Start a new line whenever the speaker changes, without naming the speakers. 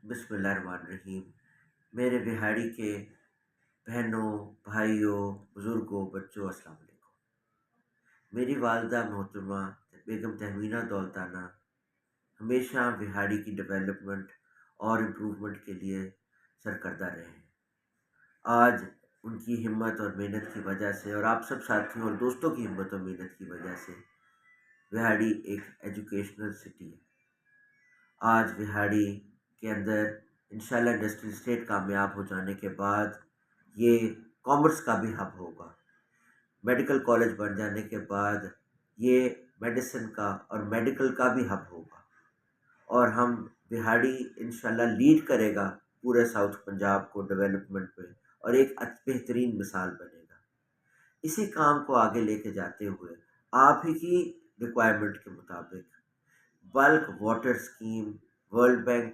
بسم اللہ الرحمن الرحیم۔ میرے بہاڑی کے بہنوں، بھائیوں، بزرگوں، بچوں، السلام علیکم۔ میری والدہ محترمہ بیگم تہمینہ دولتانہ ہمیشہ بہاڑی کی ڈیولپمنٹ اور امپروومنٹ کے لیے سرکردہ رہے ہیں۔ آج ان کی ہمت اور محنت کی وجہ سے، اور آپ سب ساتھیوں اور دوستوں کی ہمت اور محنت کی وجہ سے، بہاڑی ایک ایجوکیشنل سٹی ہے۔ آج بہاڑی کے اندر انشاءاللہ انڈسٹریل اسٹیٹ کامیاب ہو جانے کے بعد یہ کامرس کا بھی ہب ہوگا۔ میڈیکل کالج بن جانے کے بعد یہ میڈیسن کا اور میڈیکل کا بھی ہب ہوگا، اور ہم بہاڑی انشاءاللہ لیڈ کرے گا پورے ساؤتھ پنجاب کو ڈیولپمنٹ میں، اور ایک بہترین مثال بنے گا۔ اسی کام کو آگے لے کے جاتے ہوئے آپ ہی کی ریکوائرمنٹ کے مطابق بلک واٹر اسکیم ورلڈ بینک